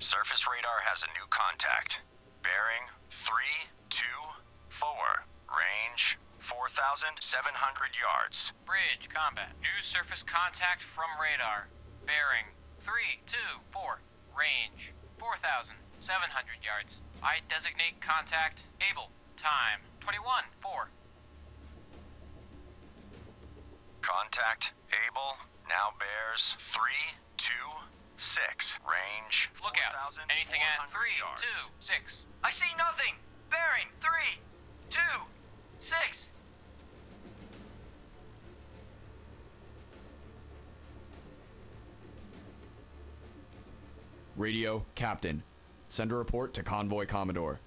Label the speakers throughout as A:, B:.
A: Surface radar has a new contact. Bearing 324. Range 4,700 yards.
B: Bridge combat. New surface contact from radar. Bearing 324. Range 4,700 yards. I designate contact able. Time 21:4.
A: Contact able now bears 326. Range
B: Lookouts. Anything at 326.
C: I see nothing. Bearing 326.
D: Radio, Captain. Send a report to Convoy Commodore.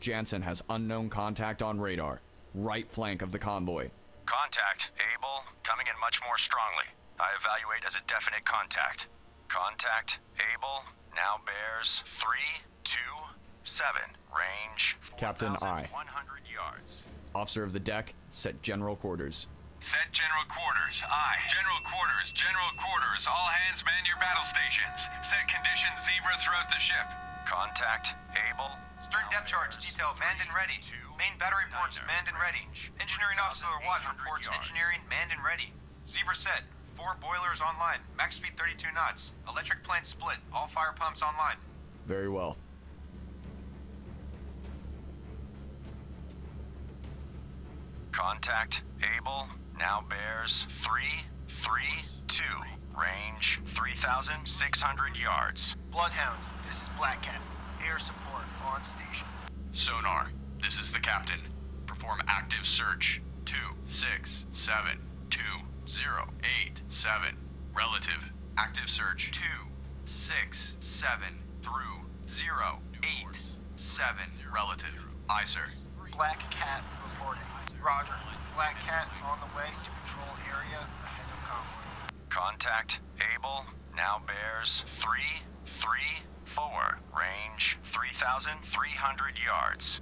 D: Jansen has unknown contact on radar. Right flank of the convoy.
A: Contact able, coming in much more strongly. I evaluate as a definite contact. Contact able now bears 327. Range
D: Captain I.
A: 4,100 yards.
D: Officer of the deck, set general quarters.
E: Set general quarters. Aye. General quarters. General quarters. All hands man your battle stations. Set conditions zebra throughout the ship.
A: Contact able.
C: Stern depth charge detail manned and ready. Main battery reports manned and ready. Engineering officer watch reports engineering manned and ready. Zebra set. 4 boilers online. Max speed 32 knots. Electric plant split. All fire pumps online.
D: Very well.
A: Contact able now bears 332. Range 3,600 yards.
C: Bloodhound, this is Black Cat. Air support on station.
E: Sonar. This is the captain. Perform active search. 2672087. Relative. Active search. 267 through 087. Relative. Aye, sir.
C: Black Cat reporting. Roger. Black Cat on the way to patrol area ahead of convoy.
A: Contact able now bears 334. Range 3,300 yards.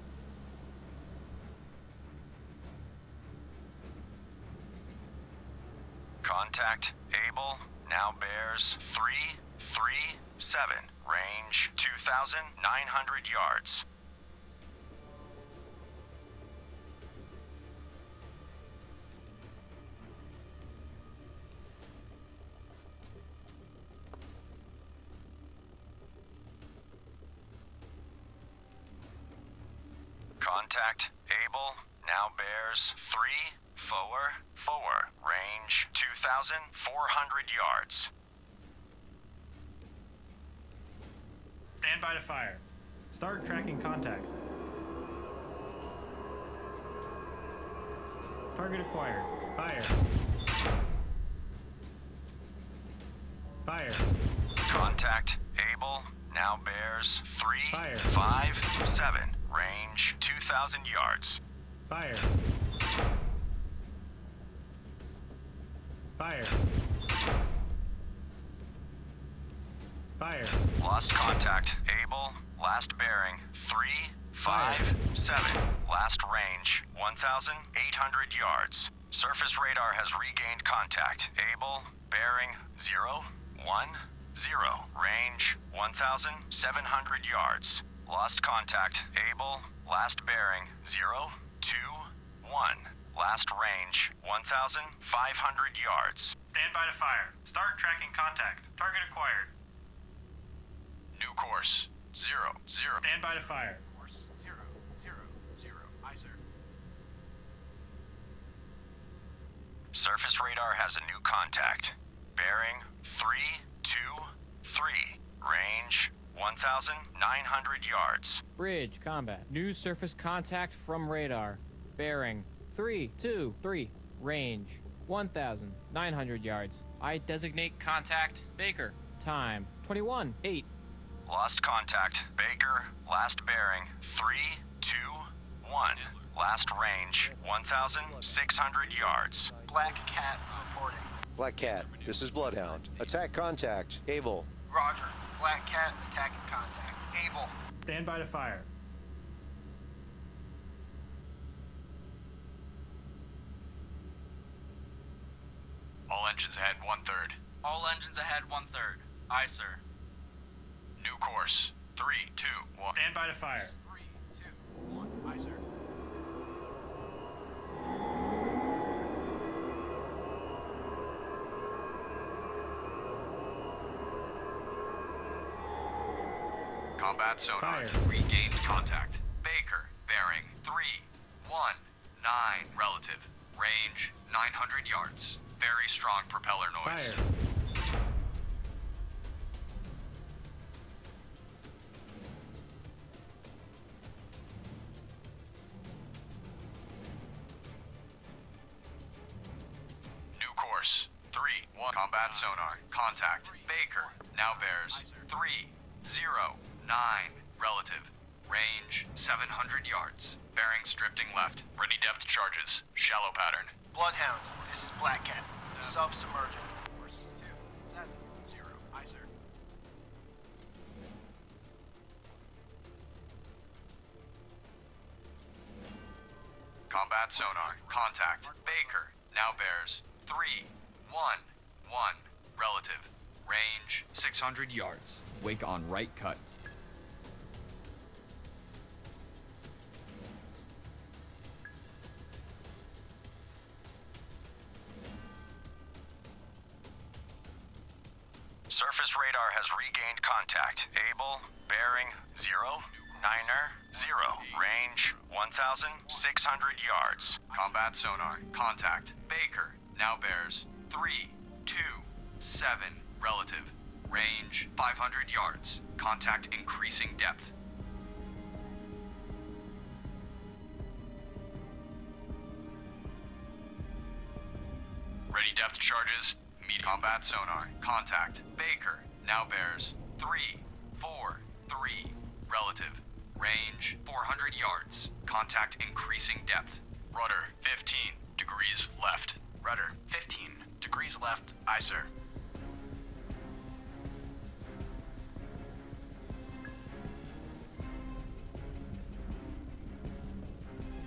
A: Contact able now bears 337. Range 2,900 yards. Contact able now bears 344. Range 2,400 yards.
F: Stand by to fire. Start tracking contact. Target acquired. Fire. Fire.
A: Contact able now bears
F: Fire.
A: 357. Range 2,000 yards.
F: Fire. Fire. Fire.
A: Lost contact able. Last bearing 357. Last range 1,800 yards. Surface radar has regained contact. Able. Bearing 010. Range 1,700 yards. Lost contact. Able. Last bearing 021. Last range 1,500 yards.
F: Stand by to fire. Start tracking contact. Target acquired.
E: New course. 00.
F: Stand by to fire.
C: Course 000. Aye, sir.
A: Surface radar has a new contact. Bearing 323. Range 1,900 yards.
B: Bridge combat. New surface contact from radar. Bearing 323. Range 1,900 yards. I designate contact Baker. Time 21:8.
A: Lost contact. Baker. Last bearing 321. Last range 1,600 yards.
C: Black Cat reporting.
G: Black Cat, this is Bloodhound. Attack contact. Able.
C: Roger. Black Cat attacking contact. Able.
F: Stand by to fire.
E: All engines ahead 1/3.
B: All engines ahead 1/3. Aye, sir.
E: New course.
A: 3, 2, 1.
F: Stand by to fire.
C: 3, 2, 1. Aye, sir.
A: Combat sonar.
F: Fire.
A: Regained contact. Baker, bearing 3, 1, 9. Relative. Range 900 yards. Very strong propeller noise.
F: Fire.
A: New course. 3, 1. Combat sonar. Contact. Baker. Now bears 3, 0, 9. Relative. Range 700 yards. Bearings drifting left. Ready depth charges. Shallow pattern.
H: Bloodhound, this is Black Cat. Subsubmergent.
C: Course 270. Aye, sir.
A: Combat sonar. Contact. Baker. Now bears 3, 1, 1. Relative. Range
D: 600 yards. Wake on right cut.
A: Surface radar has regained contact. Able, bearing 0, 9er, 0. Range 1,600 yards. Combat sonar. Contact. Baker. Now bears 3, 2, 7. Relative. Range 500 yards. Contact increasing depth. Ready depth charges. Meet combat sonar. Contact. Baker. Now bears 3, 4, 3. Relative. Range 400 yards. Contact increasing depth. Rudder 15 degrees left.
H: Rudder, 15 degrees left. Aye, sir.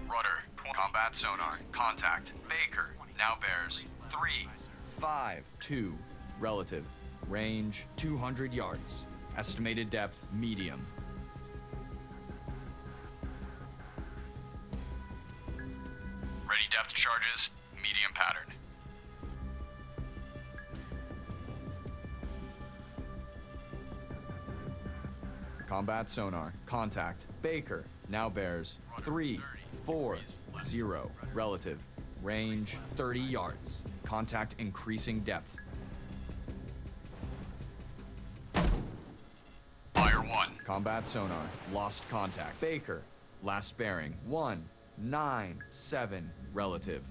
A: Rudder. Combat sonar. Contact. Baker. Now bears 3.
D: 5, 2. Relative. Range 200 yards. Estimated depth medium.
A: Ready depth charges. Medium pattern.
D: Combat sonar. Contact. Baker. Now bears 3, 4, 0. Relative. Range 30 yards. Contact increasing depth.
A: Fire 1.
D: Combat sonar. Lost contact. Baker. Last bearing 1, 9, 7. Relative.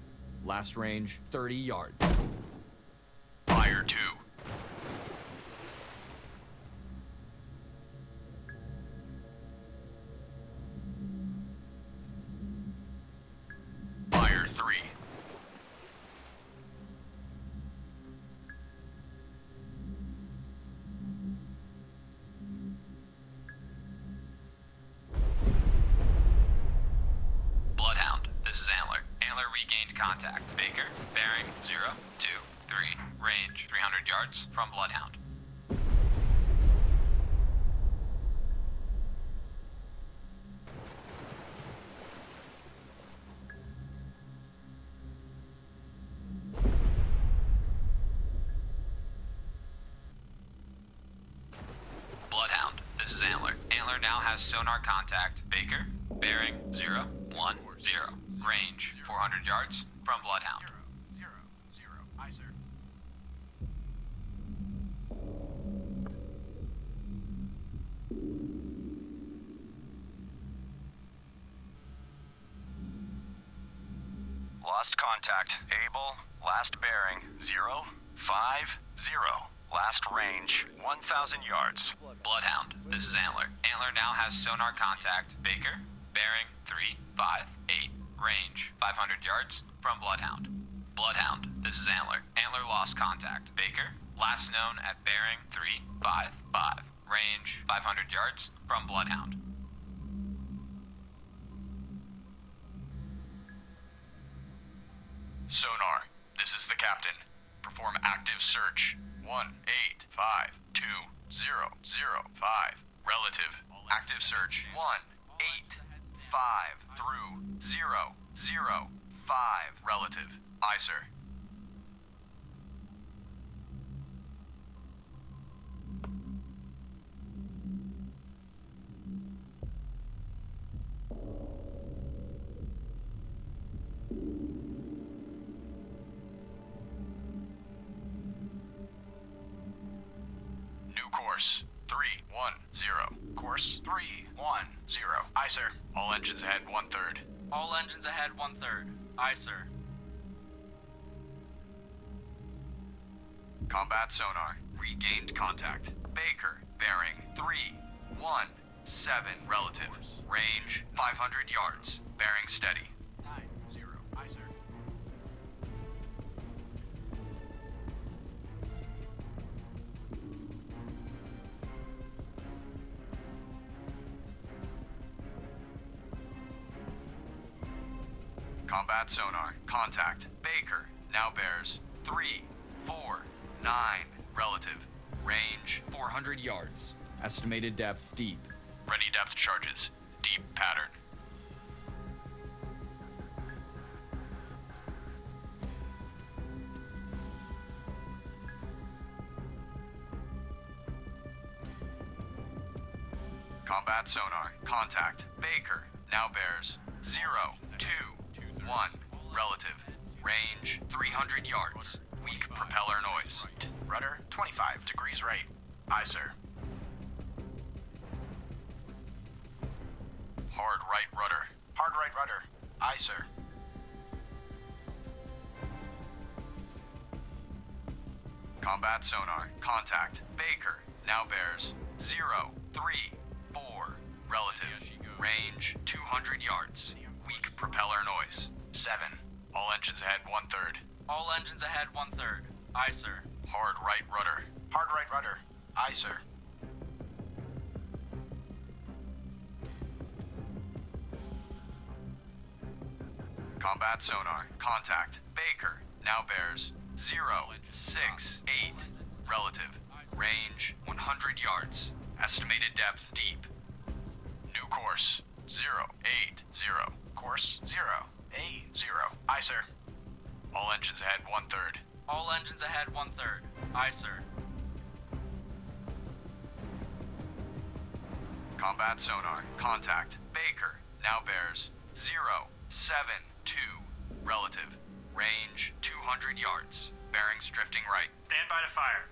D: Last range 30 yards.
A: Fire 2. Fire 3. Bloodhound, this is Antler. Antler regained contact. Baker, bearing 0, 2, 3. Range 300 yards from Bloodhound. Bloodhound, this is Antler. Antler now has sonar contact. Baker, bearing 0, 1, 0. Range 400 yards from Bloodhound.
C: 0, 0. Aye, sir.
A: Lost contact. Able. Last bearing 0, 5, 0. Last range 1,000 yards. Bloodhound, this is Antler. Antler now has sonar contact. Baker, bearing 3, 5, 8. Range 500 yards from Bloodhound. Bloodhound, this is Antler. Antler lost contact. Baker, last known at bearing 3, 5, 5. Range 500 yards from Bloodhound. Sonar, this is the captain. Perform active search. 1, 8, 5, 2, 0, 0, 5.
E: relative. Active search 185 through 005 relative. Aye, sir. New course 310.
H: Course 310. Aye, sir.
E: All engines ahead 1/3.
B: All engines ahead 1/3. Aye, sir.
E: Combat sonar. Regained contact. Baker, bearing 317 relative. Range 500 yards. Bearing steady.
H: 90. Aye, sir.
E: Combat sonar. Contact. Baker, now bears 349 relative. Range
D: 400 yards. Estimated depth deep.
E: ready depth charges. Deep pattern. Combat sonar. Contact. Baker. Now bears 021 relative. Range 300 yards. Weak propeller noise.
H: Rudder 25 degrees right. Aye, sir.
E: Hard right rudder.
H: Hard right rudder. Aye, sir.
E: Combat sonar. Contact. Baker. Now bears 034 relative. Range 200 yards. Weak propeller noise.
H: 7.
E: All engines ahead 1/3.
B: All engines ahead 1/3. Aye, sir.
E: Hard right rudder.
H: Hard right rudder. Aye, sir.
E: Combat sonar. Contact. Baker. Now bears 068 relative. Range 100 yards. Estimated depth deep. New course 080.
H: Course 080. Aye, sir.
E: All engines ahead 1/3.
B: All engines ahead 1/3. Aye, sir.
E: Combat sonar. Contact. Baker. Now bears 072 relative. Range 200 yards. Bearings drifting right.
F: Stand by to fire.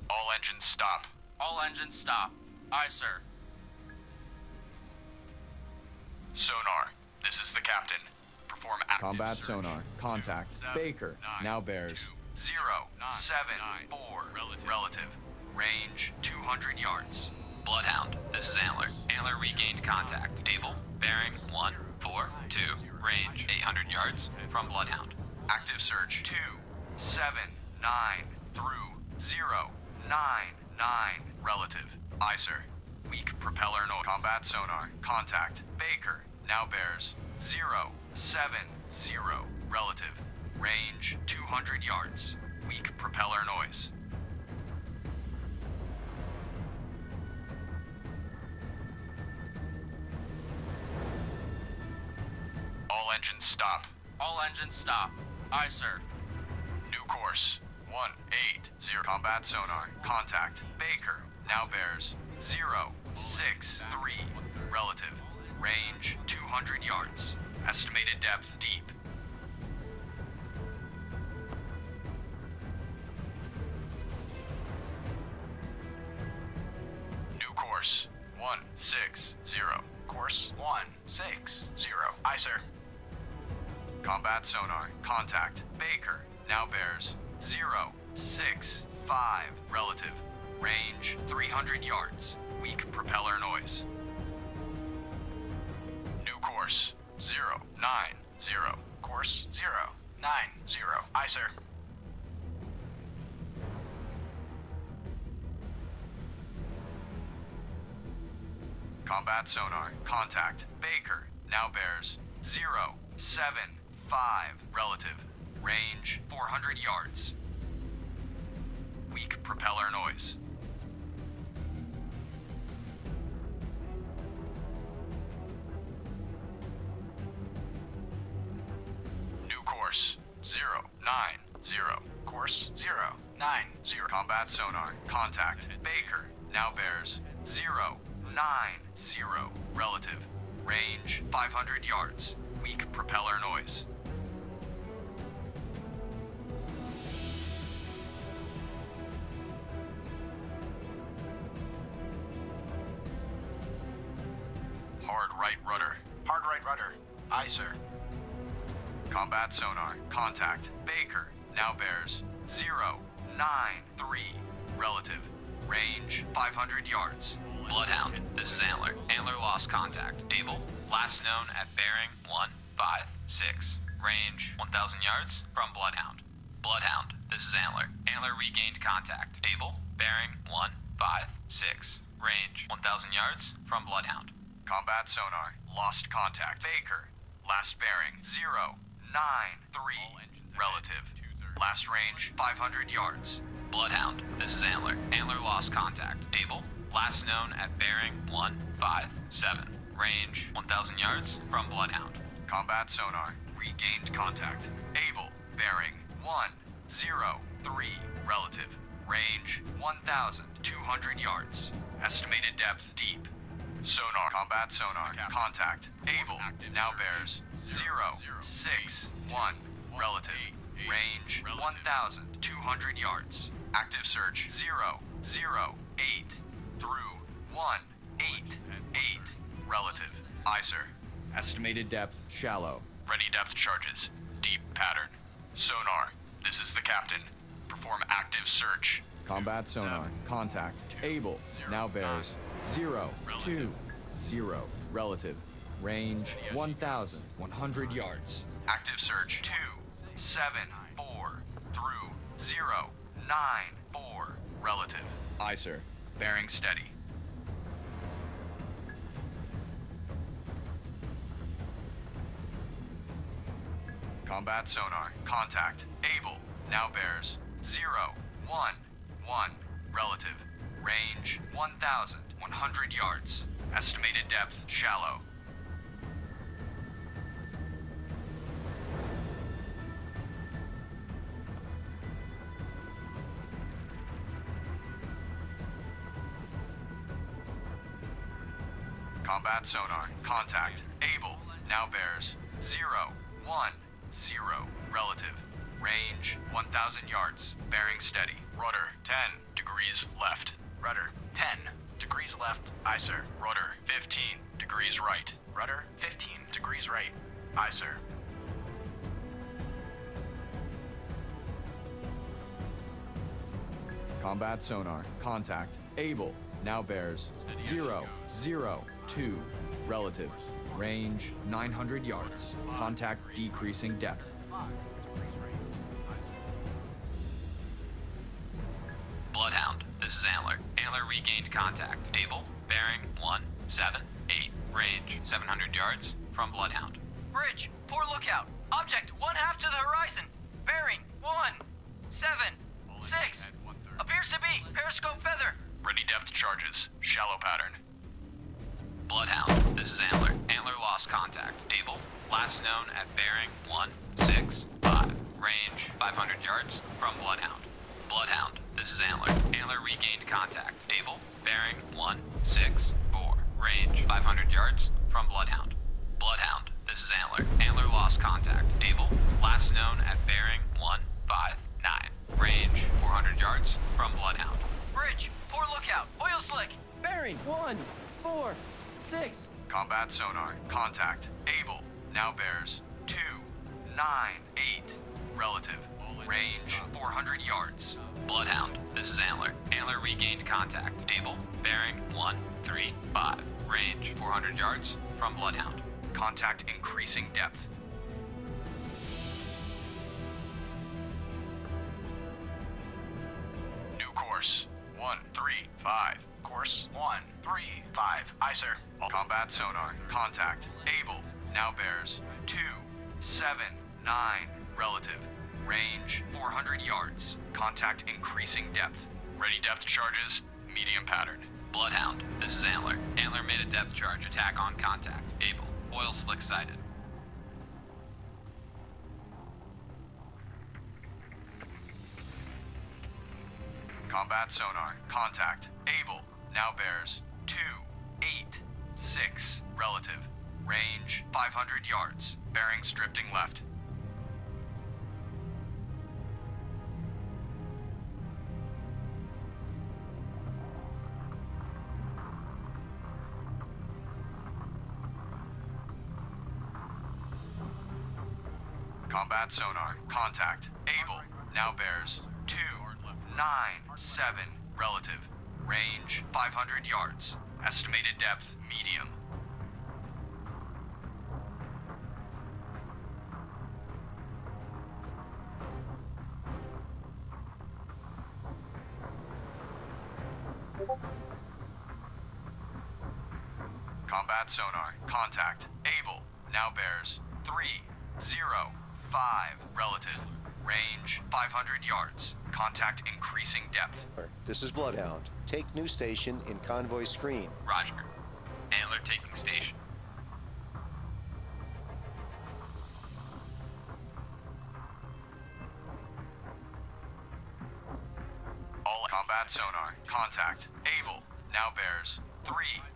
E: All engines stop.
B: All engines stop. Aye, sir.
E: Sonar. This is the captain. Perform active
D: Combat
E: search.
D: sonar. Contact. Baker. Now bears
E: 074 relative. Range 200 yards. Bloodhound, this is Antler. Antler regained contact. Able, bearing 142. Range 800 yards from Bloodhound. Active search 279 through 099 relative. Aye, sir. Weak propeller noise. Combat sonar. Contact. Baker. Now bears 070 relative. Range 200 yards. Weak propeller noise. All engines stop.
B: All engines stop. Aye, sir.
E: New course 180. Combat sonar. Contact. Baker. Now bears 063 relative. Range 200 yards. Estimated depth deep. New course 160.
H: Course 160. Aye, sir.
E: Combat sonar. Contact. Baker. Now bears 065 relative. Range 300 yards. Weak propeller noise. New course 090.
H: Course 090. Aye, sir.
E: Combat sonar. Contact. Baker. Now bears 075 relative. Range 400 yards.
A: propeller noise. New course 090.
H: Course 090.
A: Combat sonar. Contact. Baker. Now bears 090. Relative. Range 500 yards. Weak propeller noise. Hard right rudder.
H: Hard right rudder. Aye, sir.
A: Combat sonar. Contact. Baker. Now bears 093. Relative. Range 500 yards.
E: Bloodhound, this is Antler. Antler lost contact. Able, last known at bearing 156. Range 1,000 yards from Bloodhound. Bloodhound, this is Antler. Antler regained contact. Able, bearing 156. Range 1,000 yards from Bloodhound.
A: Combat sonar. Lost contact. Baker. Last bearing 093. Relative. Last range 500 yards.
E: Bloodhound, this is Antler. Antler lost contact. Able, last known at bearing 157. Range 1,000 yards from Bloodhound.
A: Combat sonar. Regained contact. Able. Bearing 103. Relative. Range 1,200 yards. Estimated depth deep. Sonar. Combat sonar. Contact. Able. Now bears 061. Relative. Range 1,200 yards. Active search 008 through 188. Relative. Aye, sir.
D: Estimated depth shallow.
A: Ready depth charges. Deep pattern. Sonar. This is the captain. Perform active search.
D: Combat sonar. Contact. Able. Now bears 020. Relative. Range 1,100 yards.
A: Active search 274 through 094. Relative.
D: Aye, sir.
A: Bearing steady. Combat sonar. Contact. Able. Now bears 011. Relative. Range 1,100 yards. Estimated depth shallow. Combat sonar. Contact. Able. Now bears 010. Relative. Range 1,000 yards. Bearing steady. Rudder 10 degrees left.
H: Rudder 10 degrees left. Aye, sir.
A: Rudder 15 degrees right.
H: Rudder 15 degrees right. Aye, sir.
D: Combat sonar. Contact. Able. Now bears 002. Relative. Range 900 yards. Contact decreasing depth.
E: Bloodhound, this is Antler. Antler regained contact. Able, bearing 178. Range 700 yards from Bloodhound.
I: Bridge, poor lookout. Object, one half to the horizon. Bearing, 176. Appears to be periscope feather.
A: Ready depth charges. Shallow pattern.
E: Bloodhound, this is Antler. Antler lost contact. Able, last known at bearing 165. Range 500 yards from Bloodhound. Bloodhound, this is Antler. Antler regained contact. Able, bearing 164. Range 500 yards from Bloodhound. Bloodhound, this is Antler. Antler lost contact. Able, last known at bearing 159. Range 400 yards from Bloodhound.
I: Bridge, poor lookout. Oil slick.
J: Bearing 146.
A: Combat sonar. Contact. Able. Now bears 298. Relative. Range 400 yards.
E: Bloodhound, this is Antler. Antler regained contact. Able, bearing 135. Range 400 yards from Bloodhound.
A: Contact increasing depth. New course 135.
H: Course 135. Aye, sir.
A: Combat sonar. Contact. Able. Now bears 279. Relative. Range 400 yards. Contact increasing depth.
E: Ready depth charges, medium pattern. Bloodhound, this is Antler. Antler made a depth charge, attack on contact. Able, oil slick sighted.
A: Combat sonar, contact. Able, now bears 286 relative. Range 500 yards. Bearings drifting left. Combat sonar, contact. Able, now bears 297 relative. Range 500 yards. Estimated depth medium. Combat sonar, contact. Able, now bears 305 relative. Range 500 yards. Contact increasing depth.
G: This is Bloodhound. Take new station in convoy screen.
E: Roger. Antler taking station.
A: All combat sonar, contact. Able, now bears 320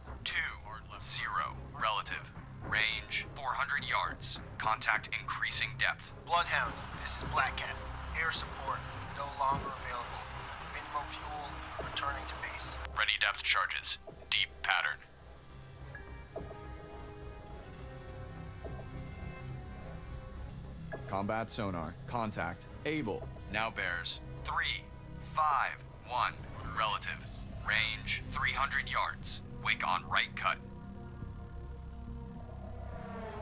A: relative. Range 400 yards. Contact increasing depth.
H: Bloodhound, this is Black Cat. Air support no longer available. Minimum fuel, returning to base.
A: Ready depth charges. Deep pattern.
D: Combat sonar, contact.
A: Able, now bears 351 relative. Range 300 yards. Wake on right cut.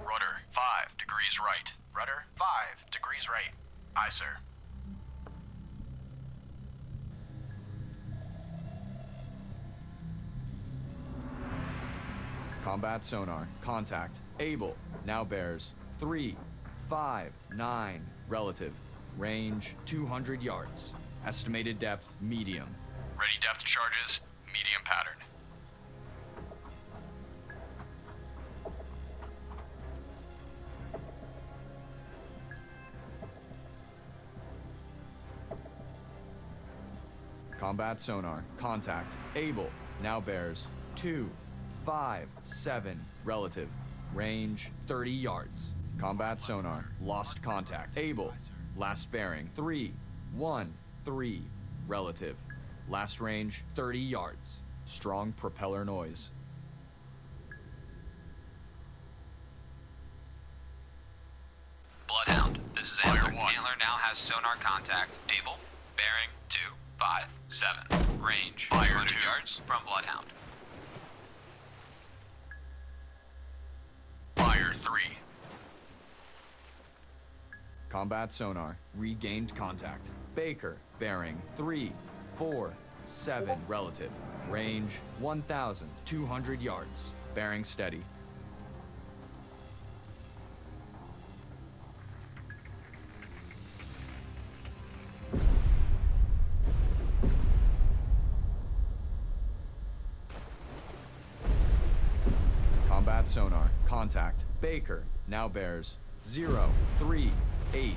A: Rudder 5 degrees right.
H: Rudder, 5 degrees right. Aye, sir.
D: Combat sonar, contact. Able, now bears 359 relative. Range 200 yards. Estimated depth medium.
A: Ready depth charges. Medium pattern.
D: Combat sonar, contact. Able, now bears 257 relative. Range 30 yards. Combat sonar, lost contact. Able, last bearing 313 relative. Last range 30 yards. Strong propeller noise.
E: Bloodhound, this is Antler. Antler now has sonar contact. Able, bearing 257. Range 500 yards from Bloodhound.
A: Fire 3.
D: Combat sonar, regained contact. Baker, bearing 347 relative. Range 1,200 yards. Bearing steady. Combat sonar, contact. Baker, now bears 038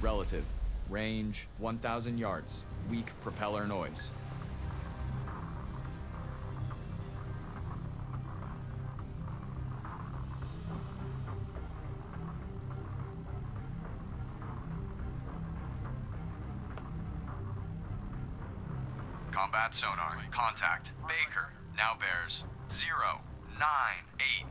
D: relative. Range 1,000 yards. Weak propeller noise.
A: Combat sonar, contact. Baker, now bears 098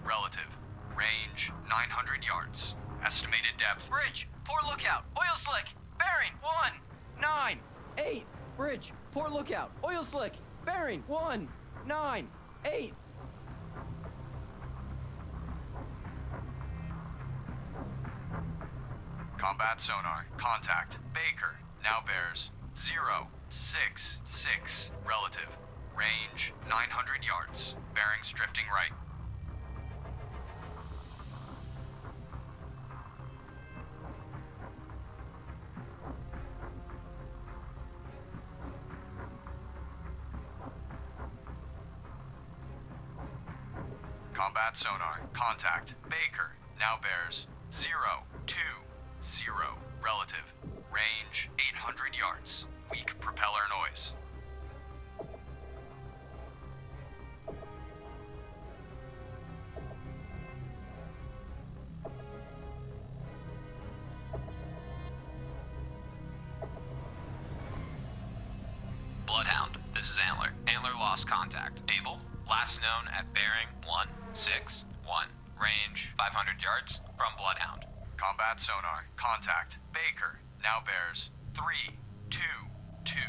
A: relative. Range 900 yards. Estimated depth.
I: Bridge, poor lookout. Oil slick. Bearing 198.
J: Bridge, poor lookout. Oil slick. Bearing 198.
A: Combat sonar, contact. Baker, now bears 066 relative. Range 900 yards. Bearings drifting right.
D: Combat sonar. Contact. Baker. Now bears 020. Relative. Range 800 yards. Weak propeller noise.
E: Bloodhound, this is Antler. Antler lost contact. Able, last known at bearing 161. Range 500 yards from Bloodhound.
D: Combat sonar. Contact. Baker. Now bears 322.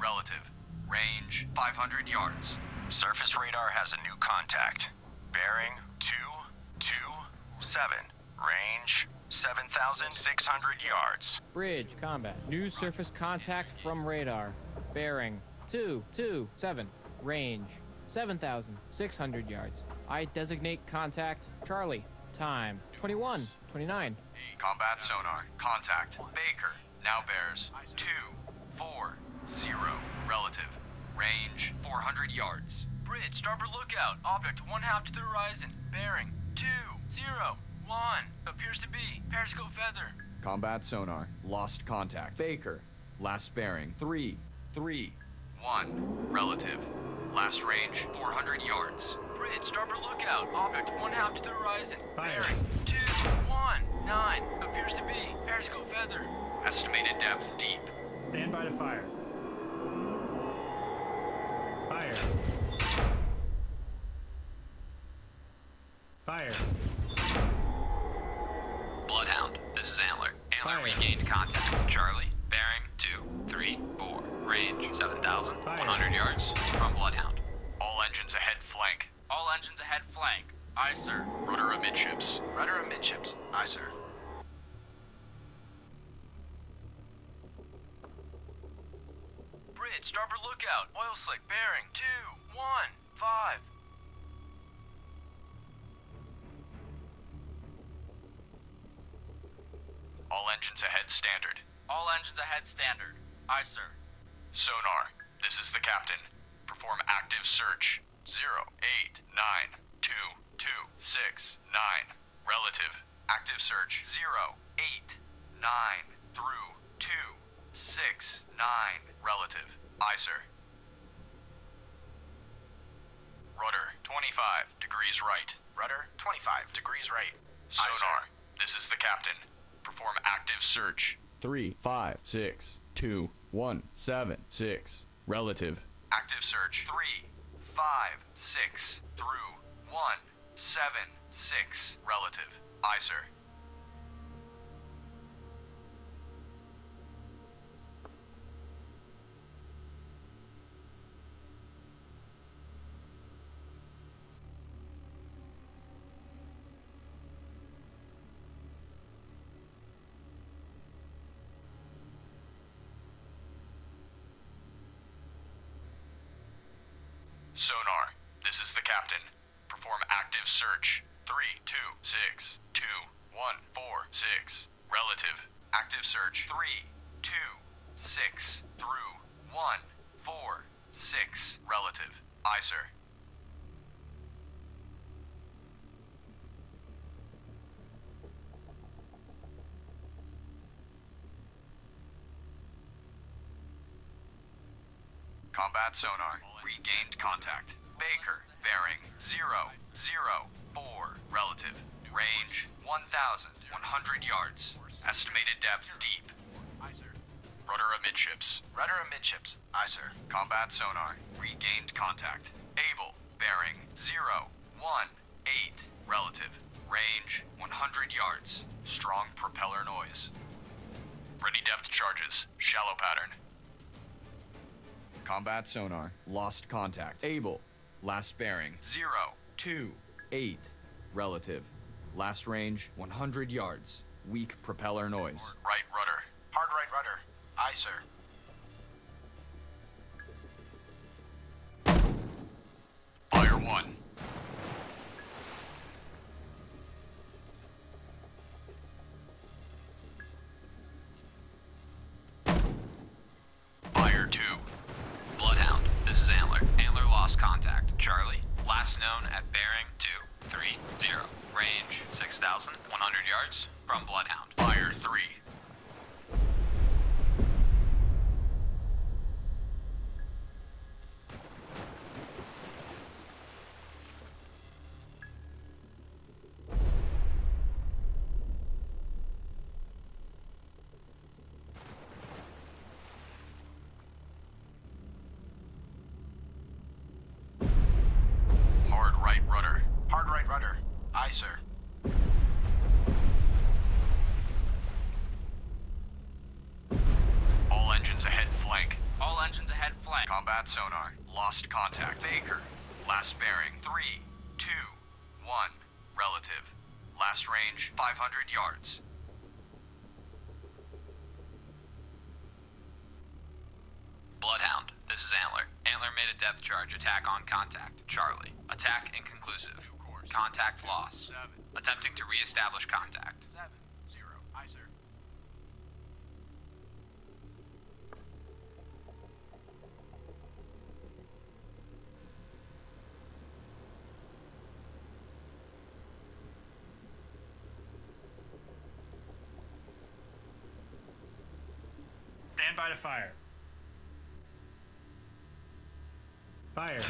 D: Relative. Range 500 yards.
A: Surface radar has a new contact. Bearing 227. Range 7,600 yards.
K: Bridge, combat. New surface contact from radar. Bearing 227. Range 7,600 yards. I designate contact Charlie. Time 21:29.
D: Combat sonar. Contact. Baker. Now bears 240. Relative. Range 400 yards.
I: Bridge, starboard lookout. Object 1/2 to the horizon. Bearing 201. Appears to be periscope feather.
D: Combat sonar. Lost contact. Baker. Last bearing 331. Relative. Last range 400 yards.
I: Bridge, starboard lookout. Object 1/2 to the horizon.
F: Fire.
I: Bearing 219. Appears to be periscope feather.
D: Estimated depth deep.
F: Stand by to fire. Fire. Fire.
E: Bloodhound, this is Antler. Antler
F: Fire.
E: regained contact. Charlie, bearing 234. Range 7,100 yards from Bloodhound.
D: All engines ahead flank.
B: All engines ahead flank. Aye, sir.
D: Rudder amidships.
H: Rudder amidships. Aye, sir.
I: Bridge, starboard lookout. Oil slick. Bearing 215.
D: All engines ahead standard.
B: All engines ahead standard. Aye, sir.
D: Sonar. This is the captain. Perform active search. 0892269. Relative. Active search. 089 through 269. Relative. Aye, sir. Rudder. 25 degrees right.
H: Rudder 25 degrees right. Aye,
D: Sonar. This is the captain. Perform active search. 3562176. Relative. Active search. 356 through 176. Relative. Aye, sir. Sonar. This is the captain. Perform active search. 3262146. Relative. Active search. 326 through 146. Relative. Aye, sir. Combat sonar. Regained contact. Baker. Bearing 004. Relative. Range 1,100 yards. Estimated depth deep.
H: Aye, sir.
D: Rudder amidships.
H: Rudder amidships. Aye, sir.
D: Combat sonar. Regained contact. Able. Bearing 018. Relative. Range 100 yards. Strong propeller noise. Ready depth charges. Shallow pattern. Combat sonar. Lost contact. Able. Last bearing 028. Relative. Last range 100 yards. Weak propeller noise. Right rudder.
H: Hard right rudder. Aye, sir.
D: Fire 1. Fire 2.
E: Bloodhound, this is Antler. Antler lost contact. Charlie, last Last known at bearing 230. Range 6,100 yards from Bloodhound.
A: Fire 3. Hard right rudder.
H: Hard right rudder. Aye, sir.
A: All engines ahead flank.
B: All engines ahead flank.
A: Combat sonar. Lost contact. Baker. Last bearing 3, 2, 1. Relative. Last range 500 yards.
E: Bloodhound, this is Antler. Antler made a depth charge attack on contact. Charlie. Attack inconclusive. Contact loss. Attempting to re-establish contact.
H: 7-0. Aye, sir.
F: Stand by to fire. Fire.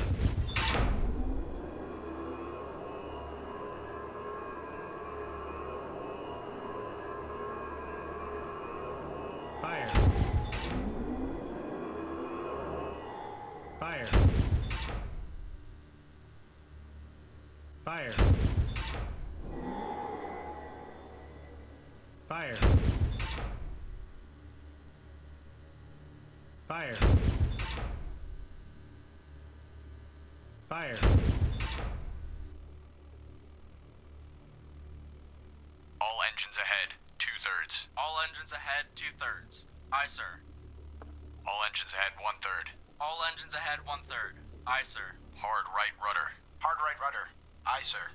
F: Fire. Fire. Fire. Fire. Fire. Fire.
A: All engines ahead 2/3.
B: All engines ahead 2/3. Aye, sir.
A: All engines ahead 1/3.
B: All engines ahead 1/3. Aye, sir.
A: Hard right rudder.
H: Hard right rudder. Aye, sir.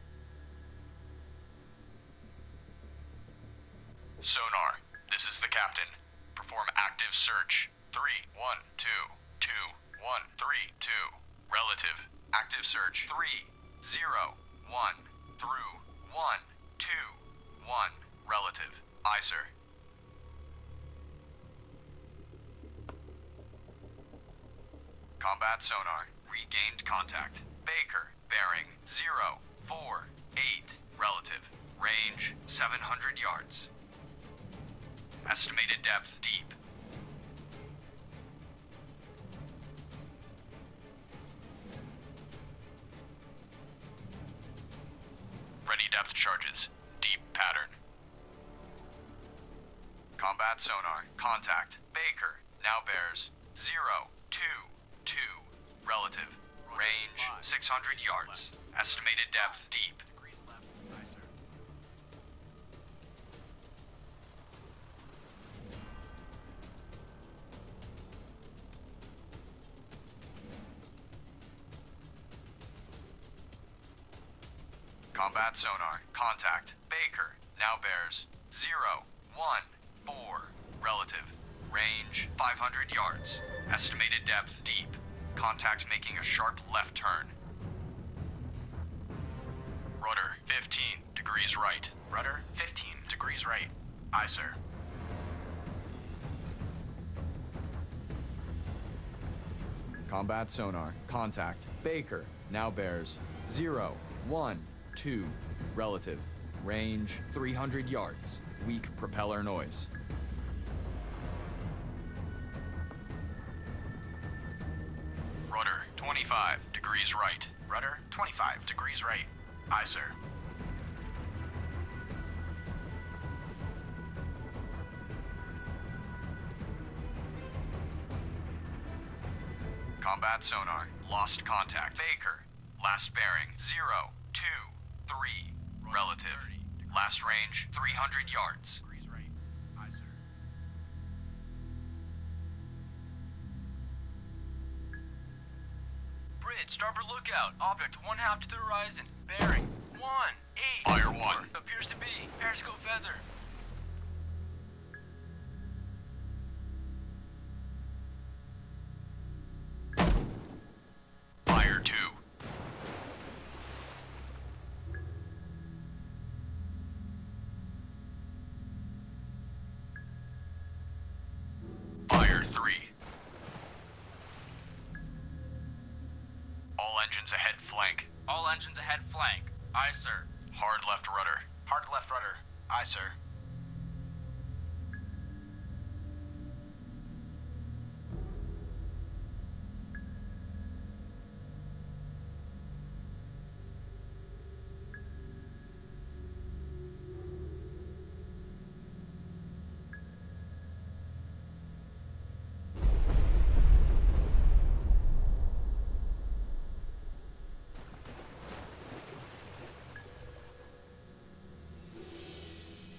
A: Sonar. This is the captain. Perform active search. 3, 1, 2, 2, 1, 3, 2. Relative. Active search. 3, 0, 1, through 1, 2, 1. Relative. Aye, sir. Combat sonar. Regained contact. Baker. Bearing 0, 4, 8. Relative. Range 700 yards. Estimated depth deep. Ready depth charges. Deep pattern. Combat sonar. Contact. Baker. Now bears 0, 2, 2. Relative. Range 600 yards. Estimated depth deep. Combat sonar. Contact. Baker. Now bears 0, 1, 4. Relative. Range 500 yards. Estimated depth deep. Contact making a sharp left turn. Rudder 15 degrees right.
H: Rudder 15 degrees right. Aye, sir.
D: Combat sonar. Contact. Baker. Now bears 0, 1, 2. Relative. Range 300 yards. Weak propeller noise.
A: Rudder 25 degrees right.
H: Rudder 25 degrees right. Aye, sir.
A: Combat sonar. Lost contact. Baker. Last bearing 0, 2, 3. Relative. Last range 300 yards.
H: Degrees right. Aye, sir.
I: Bridge, starboard lookout. Object 1/2 to the horizon. Bearing 1, 8.
A: Fire 1.
I: Appears to be periscope feather.
A: Fire 2.
E: engines ahead flank.
B: All engines ahead flank. Aye, sir.
E: Hard left rudder.
H: Hard left rudder. Aye, sir.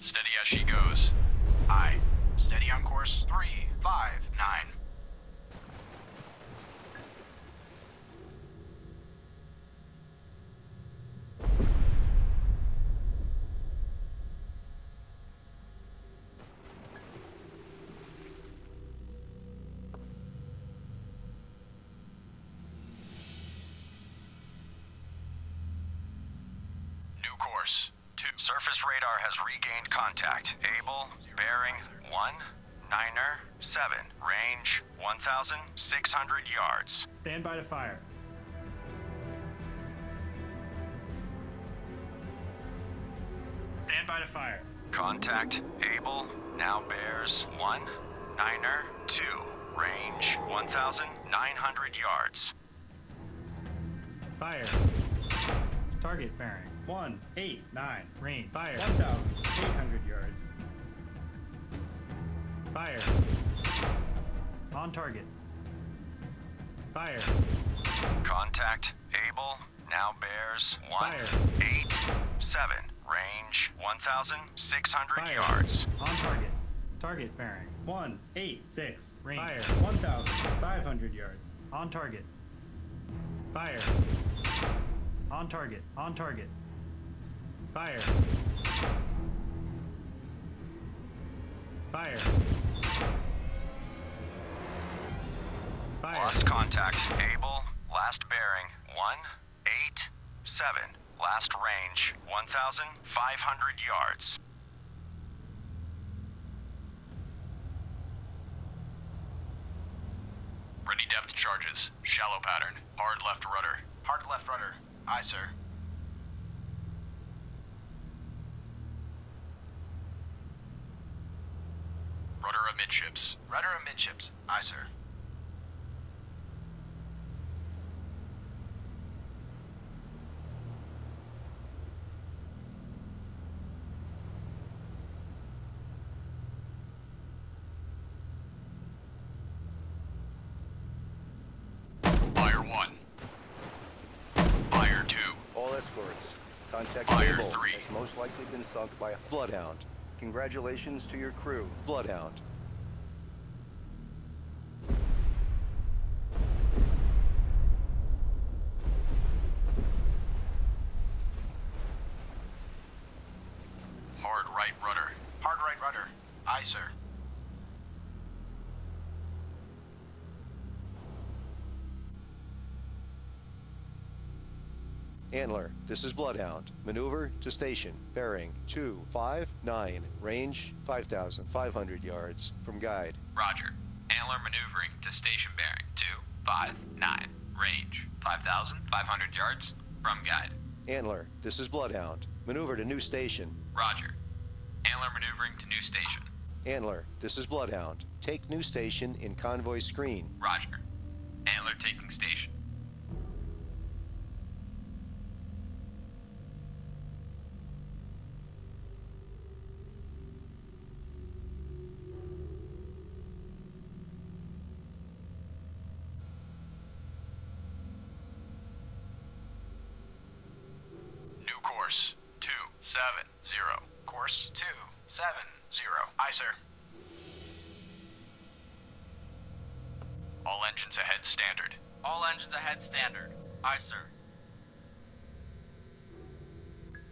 E: Steady as she goes.
H: Aye. Steady on course 359.
E: New course. 2.
A: Surface radar has regained contact. Able, bearing 197, range 1,600 yards.
F: Stand by to fire. Stand by to fire.
A: Contact, Able, now bears 192, range 1,900 yards.
F: Fire. Target bearing 189. Range. Fire. 1,800 yards. Fire. On target. Fire.
A: Contact, Able, now bears
F: Fire.
A: 187, range 1,600
F: Fire.
A: yards.
F: On target. Target bearing 186. Range. Fire. 1,500 yards. On target. Fire. On target. On target. Fire. Fire. Fire.
A: Lost contact, Able, last bearing 187, last range 1,500 yards.
E: Ready depth charges. Shallow pattern. Hard left rudder.
H: Hard left rudder. Aye, sir.
E: Rudder amidships.
H: Rudder amidships. Aye, sir.
E: Fire 1. Fire 2.
G: All escorts. Contact
E: Fire
G: Able
E: 3.
G: has most likely been sunk by a Bloodhound. Congratulations to your crew, Bloodhound.
E: Hard right rudder.
H: Hard right rudder. Aye, sir.
G: Antler, this is Bloodhound. Maneuver to station. Bearing 259. Range 5,500 yards. From guide.
E: Roger. Antler maneuvering to station bearing 259. Range 5,500 yards. From guide.
G: Antler, this is Bloodhound. Maneuver to new station.
E: Roger. Antler maneuvering to new station.
G: Antler, this is Bloodhound. Take new station in convoy screen.
E: Roger. Antler taking station. New course 270.
H: Course 270. Aye, sir.
E: All engines ahead standard.
B: All engines ahead standard. Aye, sir.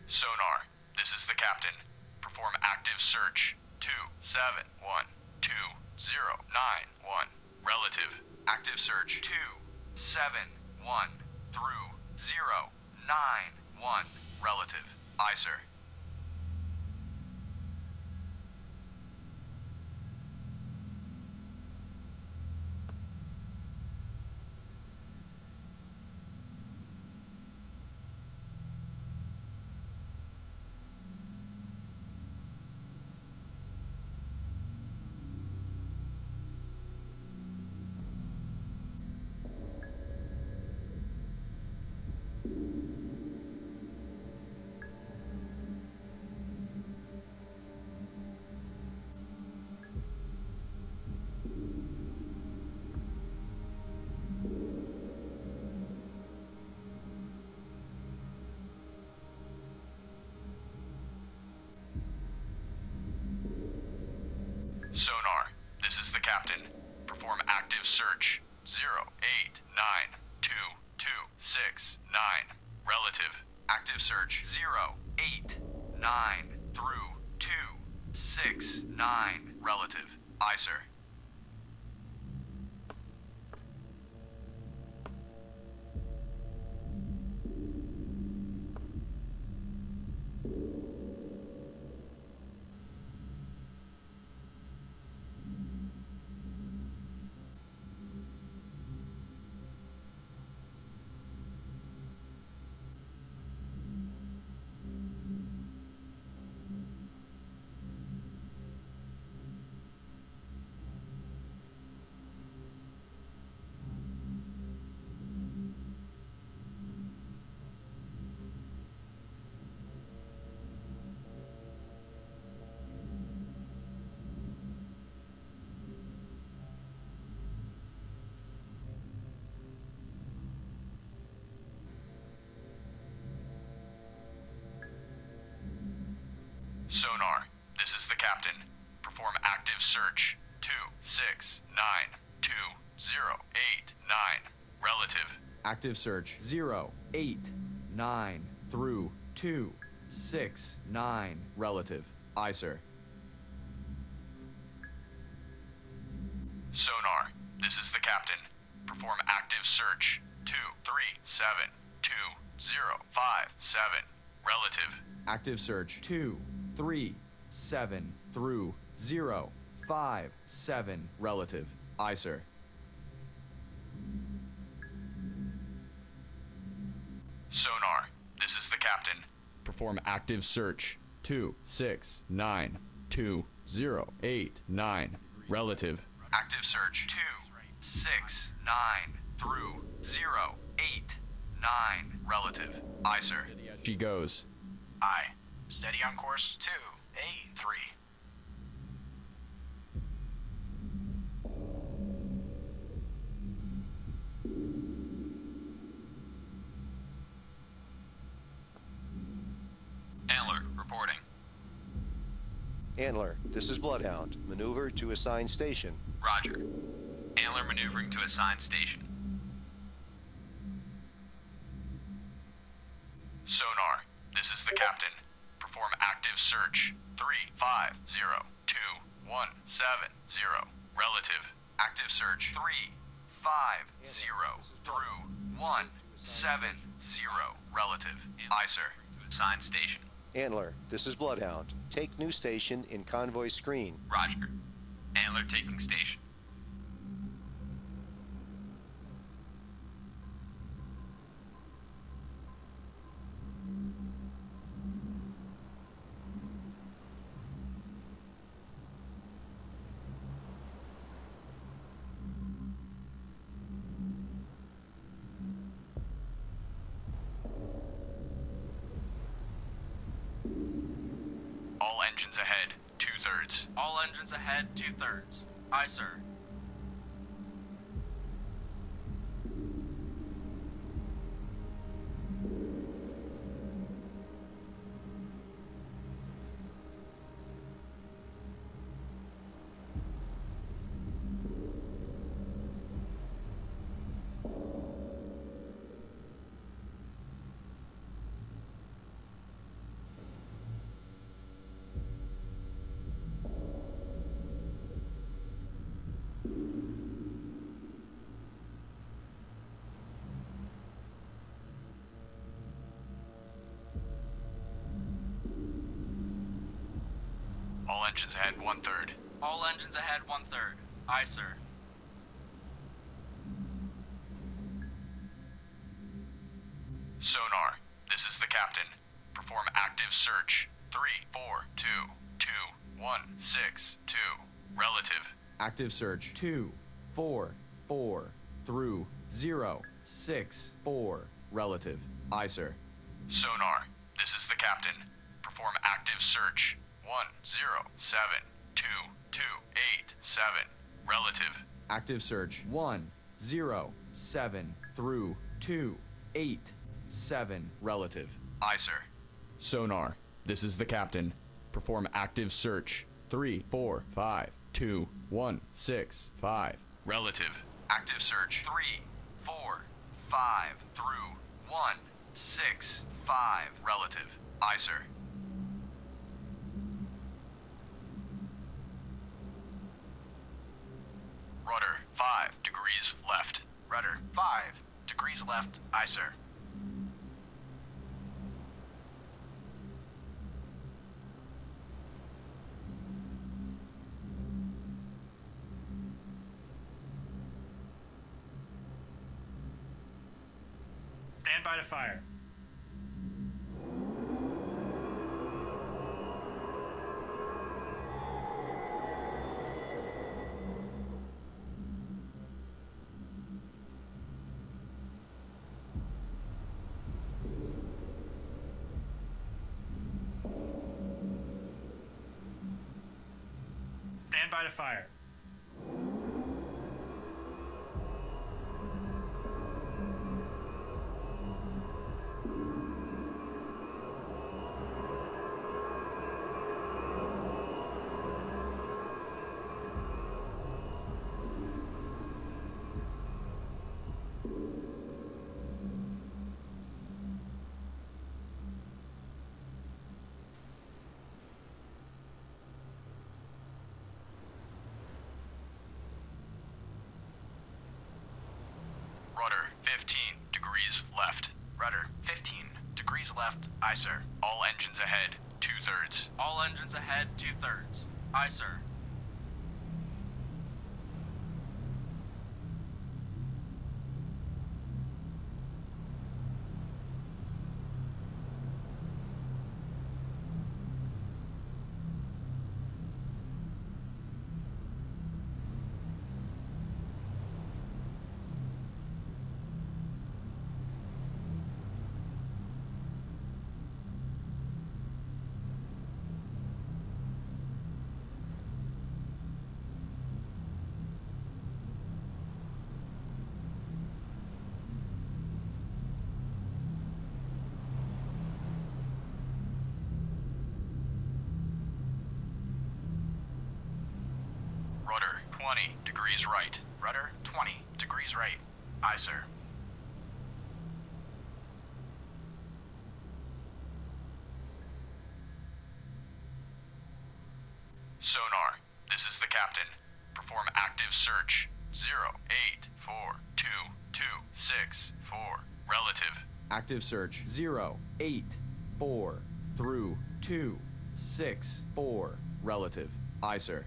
E: Sonar, this is the captain. Perform active search. 2712091. Relative. Active search. 271 through 091. Relative. Aye, sir.
A: Sonar, this is the captain. Perform active search. 0892269. Relative. Active search. 089 through 269. Relative. Aye, sir. Sonar, this is the captain. Perform active search. 2692089. Relative.
D: Active search 089 through 269. Relative. Aye, sir.
A: Sonar, this is the captain. Perform active search. 2372057. Relative.
D: Active search 237 through 057. Relative. Aye, sir.
A: Sonar, this is the captain.
D: Perform active search 2692089. Relative.
A: Active search 269 through 089. Relative. Aye, sir.
D: She goes.
H: Aye. Steady on course 283.
E: Antler, reporting.
G: Antler, this is Bloodhound. Maneuver to assigned station.
E: Roger. Antler maneuvering to assigned station.
A: Sonar, this is the captain. Perform active search. 3502170. Relative. Active search. 350 through 170. Relative. Aye, sir.
E: Assigned station.
G: Antler, this is Bloodhound. Take new station in convoy screen.
E: Roger. Antler taking station.
A: All engines ahead. 2/3.
B: All engines ahead, 2/3. Aye, sir.
A: All engines ahead. 1/3.
B: All engines ahead, 1/3. Aye, sir.
A: Sonar, this is the captain. Perform active search. 3422162. Relative.
D: Active search 244 through 064. Relative. Aye, sir.
A: Sonar, this is the captain. Perform active search. 1072287. Relative.
D: Active search 107 through 287. Relative.
A: Aye, sir.
D: Sonar, this is the captain. Perform active search 345 2, 1, 6, 5.
E: Relative. Active search. 3, 4, 5 through 1, 6, 5. Relative. Aye, sir. Rudder, 5 degrees left.
A: Rudder, 5 degrees left. Aye, sir.
F: Stand by to fire. Stand by to fire.
E: Rudder, 15 degrees left.
A: Rudder, 15 degrees left. Aye, sir.
E: All engines ahead, 2/3.
B: All engines ahead, 2/3. Aye, sir.
E: Rudder, 20 degrees right.
A: Rudder, 20 degrees right. Aye, sir.
E: Sonar, this is the captain. Perform active search. 0842264. Relative.
D: Active search 0, 8, 4 through 2, 6, 4. Relative. Aye, sir.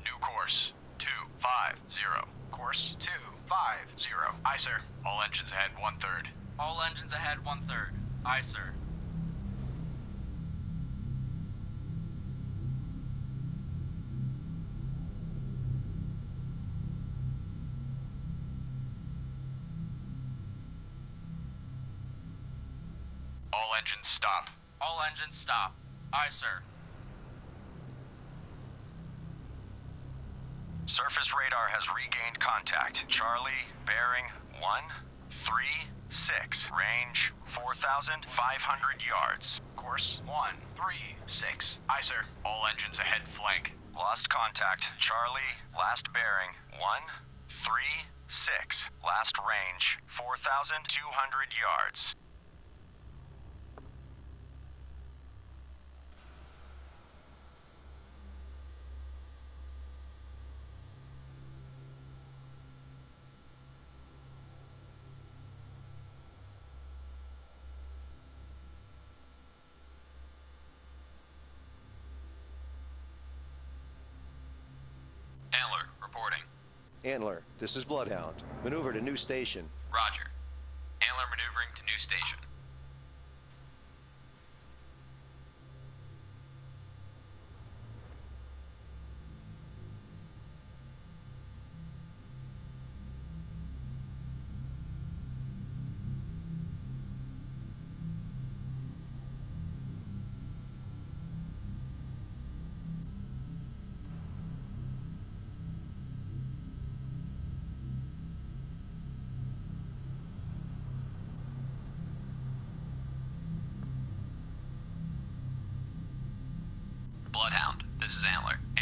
E: New course. 250.
A: Course 250. Aye, sir.
E: All engines ahead, 1/3.
B: All engines ahead, 1/3. Aye, sir.
E: All engines stop.
B: All engines stop. Aye, sir.
A: Surface radar has regained contact. Charlie, bearing 136. Range 4,500 yards. Course 136. Aye, sir.
E: All engines ahead, flank.
A: Lost contact. Charlie, last bearing 136. Last range 4,200 yards.
E: Antler, reporting.
G: Antler, this is Bloodhound. Maneuver to new station.
E: Roger. Antler maneuvering to new station.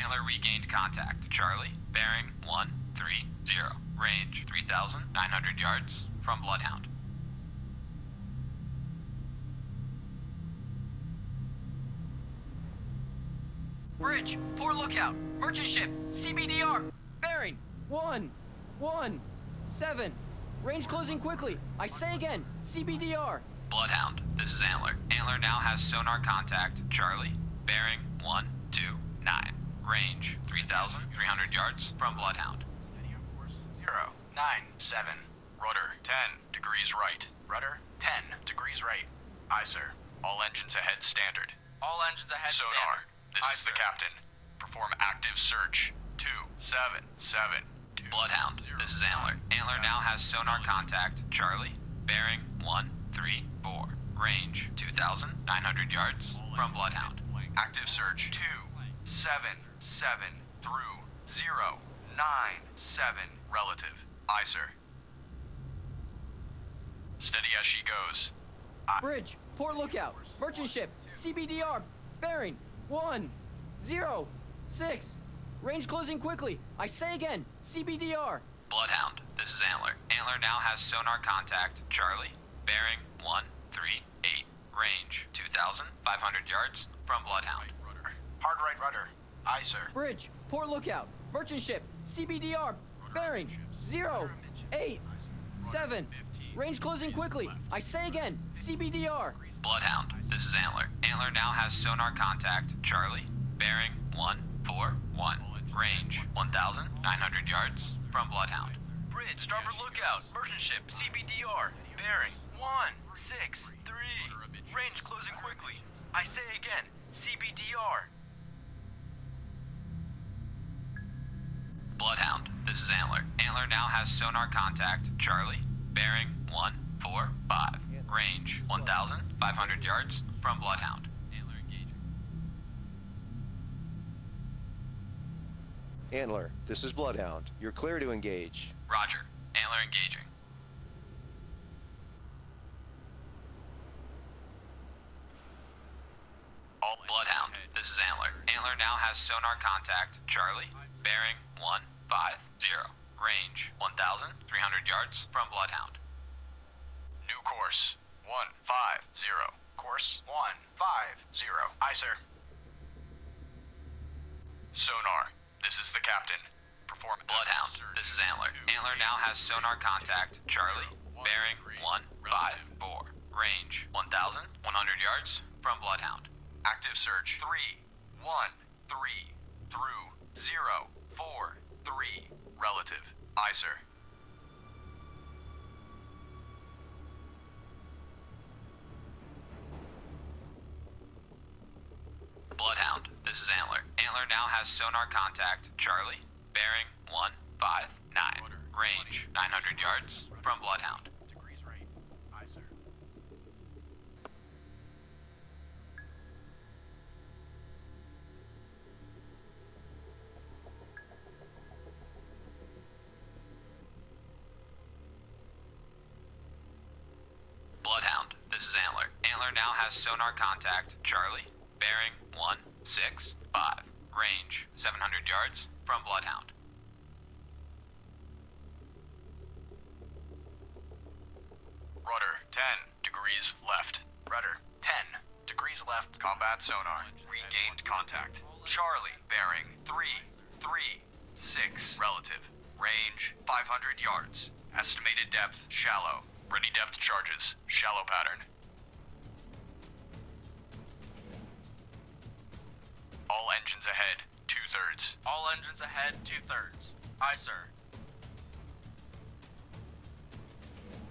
E: Antler regained contact. Charlie, bearing 130. Range 3,900 yards from Bloodhound.
I: Bridge, poor lookout. Merchant ship, CBDR.
J: Bearing 117. Range closing quickly. I say again, CBDR.
E: Bloodhound, this is Antler. Antler now has sonar contact. Charlie, bearing 129. Range 3,300 yards from Bloodhound.
A: 097. Rudder 10 degrees right. Rudder 10 degrees right. Aye, sir. All engines ahead standard.
B: All engines ahead
A: Sonar,
B: standard.
A: this
B: Aye,
A: is the
B: sir.
A: captain. Perform active search. 277.
E: Bloodhound, this is Antler. Antler now has sonar contact. Charlie, bearing 134. Range 2,900 yards from Bloodhound.
A: Active search. 277 through 097. Relative. Aye, sir. Steady as she goes.
J: Bridge, poor lookout. Merchant ship, CBDR. Bearing 106. Range closing quickly. I say again, CBDR.
E: Bloodhound, this is Antler. Antler now has sonar contact. Charlie, bearing 138. Range 2,500 yards from Bloodhound.
H: Hard right rudder. Aye, sir.
J: Bridge, poor lookout. Merchant ship, CBDR. Bearing 087. Range closing quickly. I say again, CBDR.
E: Bloodhound, this is Antler. Antler now has sonar contact. Charlie, bearing 141. Range 1,900 yards from Bloodhound.
I: Bridge, starboard lookout. Merchant ship, CBDR. Bearing 163. Range closing quickly. I say again, CBDR.
E: Bloodhound, this is Antler. Antler now has sonar contact. Charlie, bearing 145. Range 1,500 yards from Bloodhound.
G: Antler, this is Bloodhound. You're clear to engage.
E: Roger. Antler engaging. Bloodhound, this is Antler. Antler now has sonar contact. Charlie, bearing 150. Range 1,300 yards from Bloodhound.
A: New course. 150. Course 150. Aye, sir. Sonar, this is the captain. Perform
E: Bloodhound, this is Antler. Antler now has sonar contact. Charlie, bearing 154. Range 1,100 yards from Bloodhound.
A: active search. 313 through 043. Relative. Aye, sir.
E: Bloodhound, this is Antler. Antler now has sonar contact. Charlie, bearing 159. Range 900 yards from Bloodhound.
H: Degrees right. Aye, sir.
E: Bloodhound, this is Antler. Antler now has sonar contact. Charlie, bearing 165. Range 700 yards from Bloodhound.
A: Rudder 10 degrees left. Rudder 10 degrees left. Combat sonar. Regained contact. Charlie, bearing 336. Relative. Range 500 yards. Estimated depth shallow. Ready depth charges. Shallow pattern. All engines ahead. 2/3.
B: All engines ahead, 2/3. Aye, sir.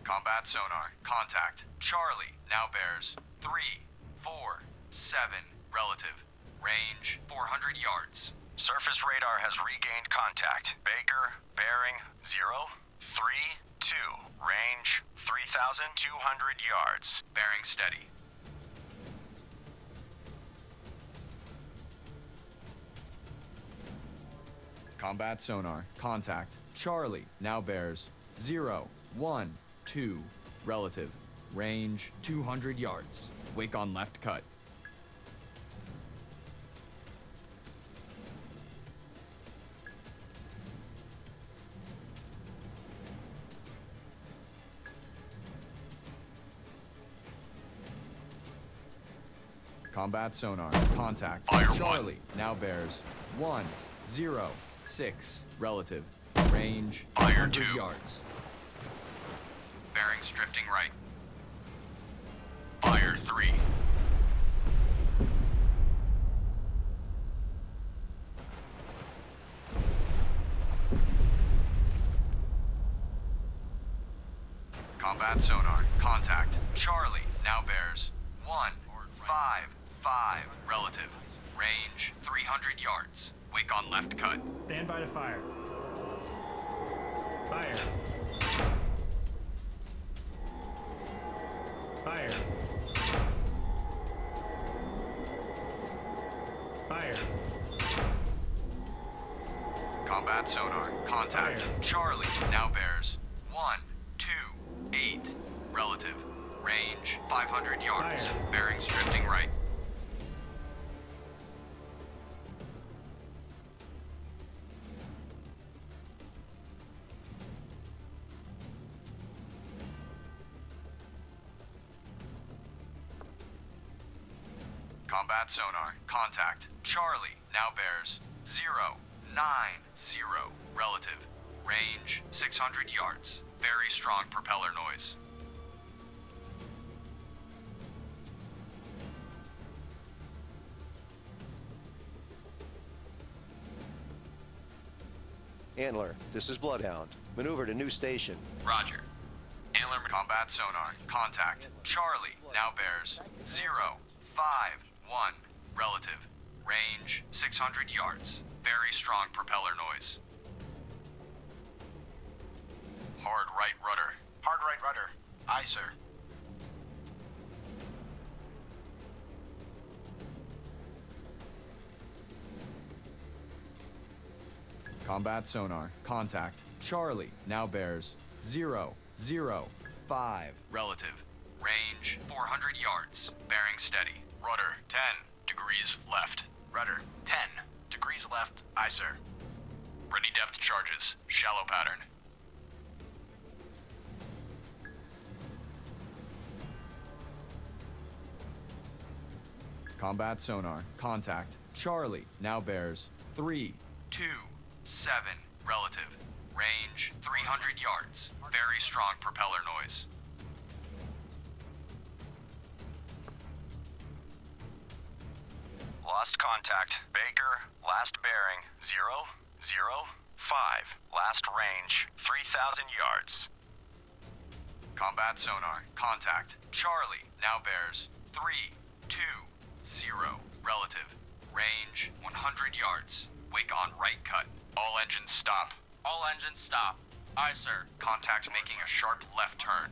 A: Combat sonar. Contact. Charlie now bears 347. Relative. Range 400 yards. Surface radar has regained contact. Baker, bearing 032. Range 3,200 yards. Bearing steady.
D: Combat sonar. Contact. Charlie now bears 012. Relative. Range 200 yards. Wake on left cut. Combat sonar. Contact.
E: Fire
D: Charlie now bears 106. Relative. Range
E: Fire
D: 100
E: 2.
D: yards.
E: Bearings drifting right. Fire 3.
D: Combat sonar. Contact. Charlie now bears 155. Relative.
E: Range 300 yards. Wake on left cut.
F: Stand by to fire. Fire. Fire. Fire.
D: Combat sonar. Contact.
F: Fire.
D: Charlie now bears 128. Relative.
E: Range 500 yards.
F: Fire.
E: Bearings drifting right.
D: Combat sonar. Contact. Charlie now bears 090. Relative.
E: Range 600 yards. Very strong propeller noise.
G: Antler, this is Bloodhound. Maneuver to new station.
E: Roger. Antler
D: Combat sonar. Contact. Charlie now bears 051. Relative.
E: range 600 yards. Very strong propeller noise. Hard right rudder.
H: Hard right rudder. Aye, sir.
D: Combat sonar. Contact. Charlie now bears 005.
E: Relative. Range 400 yards. Bearing steady. Rudder 10 degrees left.
H: Rudder 10 degrees left. Aye, sir.
E: Ready depth charges. Shallow pattern.
D: Combat sonar. Contact. Charlie now bears 327.
E: Relative. Range 300 yards. Very strong propeller noise.
A: Lost contact. Baker, last bearing 005. Last range 3,000 yards.
D: Combat sonar. Contact. Charlie now bears 320.
E: Relative. Range 100 yards. Wake on right cut. All engines stop.
B: All engines stop. Aye, sir.
E: Contact making a sharp left turn.